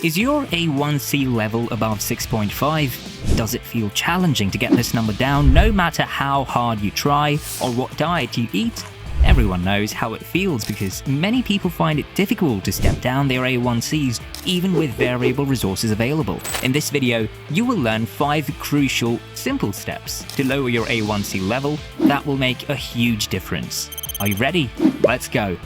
Is your A1C level above 6.5? Does it feel challenging to get this number down no matter how hard you try or what diet you eat? Everyone knows how it feels because many people find it difficult to step down their A1Cs even with variable resources available. In this video, you will learn 5 crucial, simple steps to lower your A1C level that will make a huge difference. Are you ready? Let's go!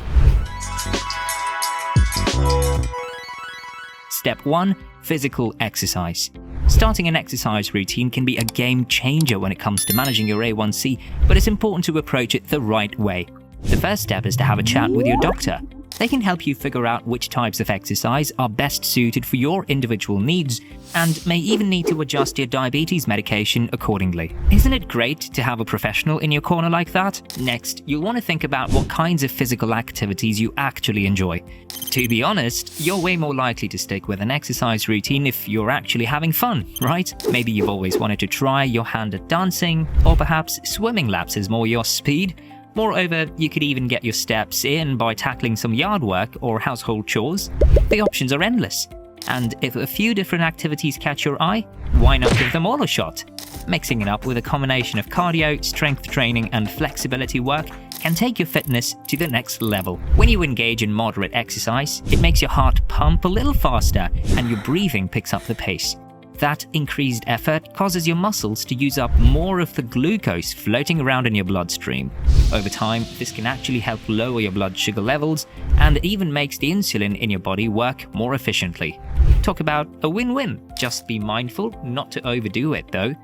Step 1. Physical exercise. Starting an exercise routine can be a game changer when it comes to managing your A1C, but it's important to approach it the right way. The first step is to have a chat with your doctor. They can help you figure out which types of exercise are best suited for your individual needs and may even need to adjust your diabetes medication accordingly. Isn't it great to have a professional in your corner like that? Next, you'll want to think about what kinds of physical activities you actually enjoy. To be honest, you're way more likely to stick with an exercise routine if you're actually having fun, right? Maybe you've always wanted to try your hand at dancing, or perhaps swimming laps is more your speed. Moreover, you could even get your steps in by tackling some yard work or household chores. The options are endless. And if a few different activities catch your eye, why not give them all a shot? Mixing it up with a combination of cardio, strength training, and flexibility work can take your fitness to the next level. When you engage in moderate exercise, it makes your heart pump a little faster and your breathing picks up the pace. That increased effort causes your muscles to use up more of the glucose floating around in your bloodstream. Over time, this can actually help lower your blood sugar levels and even makes the insulin in your body work more efficiently. Talk about a win-win. Just be mindful not to overdo it though.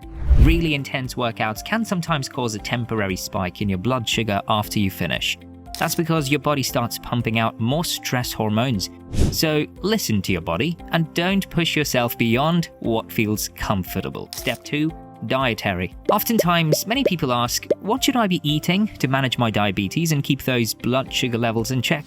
Really intense workouts can sometimes cause a temporary spike in your blood sugar after you finish. That's because your body starts pumping out more stress hormones. So listen to your body and don't push yourself beyond what feels comfortable. Step 2. Dietary. Oftentimes, many people ask, what should I be eating to manage my diabetes and keep those blood sugar levels in check?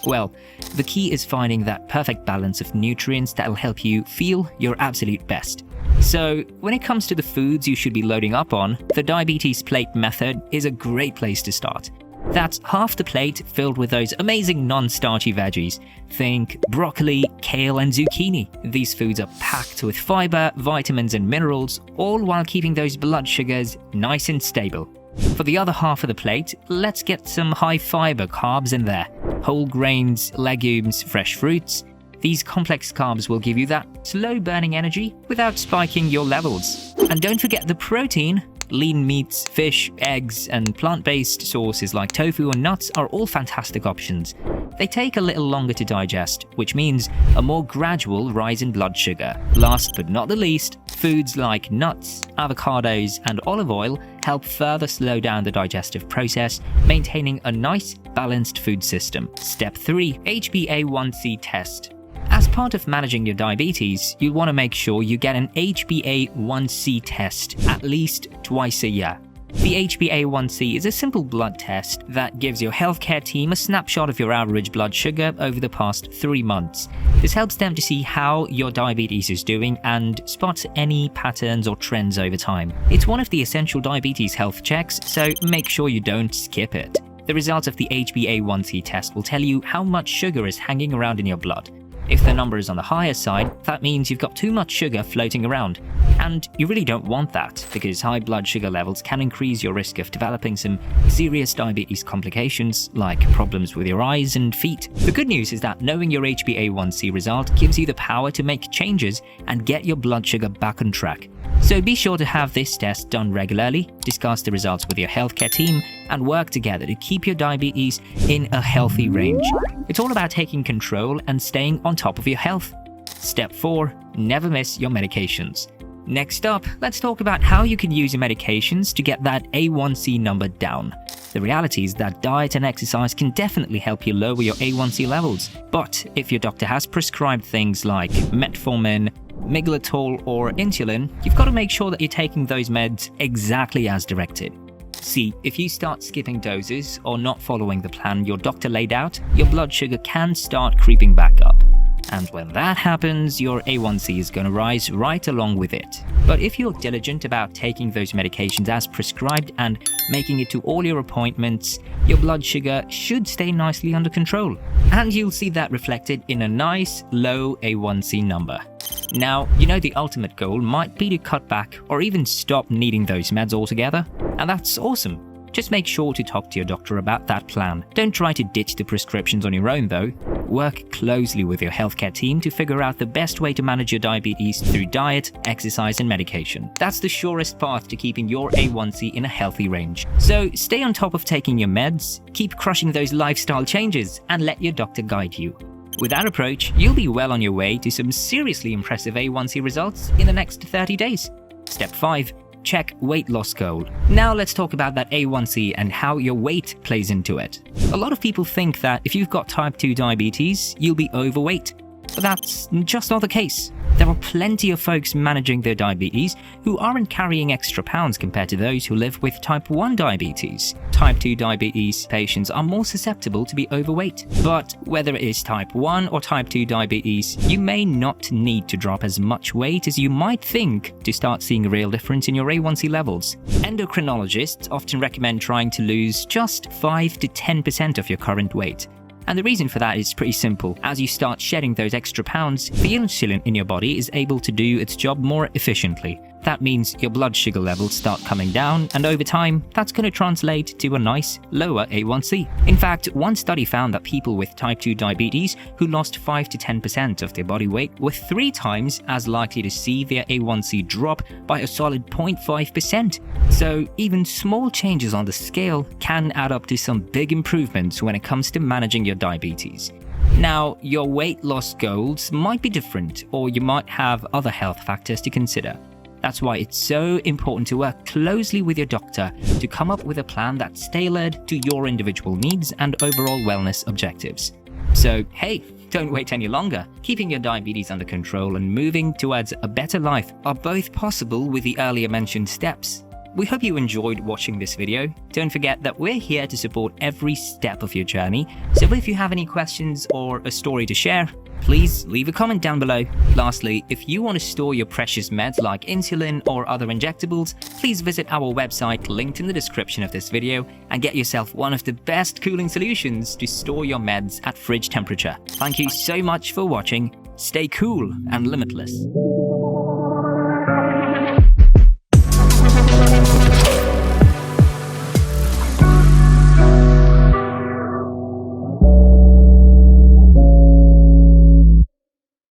Well, the key is finding that perfect balance of nutrients that'll help you feel your absolute best. So, when it comes to the foods you should be loading up on, the diabetes plate method is a great place to start. That's half the plate filled with those amazing non-starchy veggies. Think broccoli, kale, and zucchini. These foods are packed with fiber, vitamins, and minerals, all while keeping those blood sugars nice and stable. For the other half of the plate, let's get some high-fiber carbs in there. Whole grains, legumes, fresh fruits. These complex carbs will give you that slow-burning energy without spiking your levels. And don't forget the protein. Lean meats, fish, eggs, and plant-based sources like tofu and nuts are all fantastic options. They take a little longer to digest, which means a more gradual rise in blood sugar. Last but not the least, foods like nuts, avocados, and olive oil help further slow down the digestive process, maintaining a nice, balanced food system. Step 3. HbA1c test. As part of managing your diabetes, you'll want to make sure you get an HbA1c test at least twice a year. The HbA1c is a simple blood test that gives your healthcare team a snapshot of your average blood sugar over the past 3 months. This helps them to see how your diabetes is doing and spot any patterns or trends over time. It's one of the essential diabetes health checks, so make sure you don't skip it. The results of the HbA1c test will tell you how much sugar is hanging around in your blood. If the number is on the higher side, that means you've got too much sugar floating around. And you really don't want that, because high blood sugar levels can increase your risk of developing some serious diabetes complications, like problems with your eyes and feet. The good news is that knowing your HbA1c result gives you the power to make changes and get your blood sugar back on track. So be sure to have this test done regularly, discuss the results with your healthcare team, and work together to keep your diabetes in a healthy range. It's all about taking control and staying on top of your health. Step 4. Never miss your medications. Next up, let's talk about how you can use your medications to get that A1C number down. The reality is that diet and exercise can definitely help you lower your A1C levels. But if your doctor has prescribed things like metformin, miglatol, or insulin, you've got to make sure that you're taking those meds exactly as directed. See, if you start skipping doses or not following the plan your doctor laid out, your blood sugar can start creeping back up. And when that happens, your A1C is going to rise right along with it. But if you're diligent about taking those medications as prescribed and making it to all your appointments, your blood sugar should stay nicely under control. And you'll see that reflected in a nice, low A1C number. Now, you know the ultimate goal might be to cut back or even stop needing those meds altogether, and that's awesome. Just make sure to talk to your doctor about that plan. Don't try to ditch the prescriptions on your own though. Work closely with your healthcare team to figure out the best way to manage your diabetes through diet, exercise and medication. That's the surest path to keeping your A1C in a healthy range. So stay on top of taking your meds, keep crushing those lifestyle changes, and let your doctor guide you. With that approach, you'll be well on your way to some seriously impressive A1C results in the next 30 days. Step 5. Check weight loss goal. Now let's talk about that A1C and how your weight plays into it. A lot of people think that if you've got type 2 diabetes, you'll be overweight. But that's just not the case. There are plenty of folks managing their diabetes who aren't carrying extra pounds compared to those who live with type 1 diabetes. Type 2 diabetes patients are more susceptible to be overweight. But whether it is type 1 or type 2 diabetes, you may not need to drop as much weight as you might think to start seeing a real difference in your A1C levels. Endocrinologists often recommend trying to lose just 5 to 10% of your current weight. And the reason for that is pretty simple. As you start shedding those extra pounds, the insulin in your body is able to do its job more efficiently. That means your blood sugar levels start coming down, and over time, that's going to translate to a nice, lower A1C. In fact, one study found that people with type 2 diabetes who lost 5 to 10% of their body weight were 3 times as likely to see their A1C drop by a solid 0.5%. So even small changes on the scale can add up to some big improvements when it comes to managing your diabetes. Now, your weight loss goals might be different, or you might have other health factors to consider. That's why it's so important to work closely with your doctor to come up with a plan that's tailored to your individual needs and overall wellness objectives. So, hey, don't wait any longer. Keeping your diabetes under control and moving towards a better life are both possible with the earlier mentioned steps. We hope you enjoyed watching this video. Don't forget that we're here to support every step of your journey, so if you have any questions or a story to share, please leave a comment down below. Lastly, if you want to store your precious meds like insulin or other injectables, please visit our website linked in the description of this video and get yourself one of the best cooling solutions to store your meds at fridge temperature. Thank you so much for watching. Stay cool and limitless.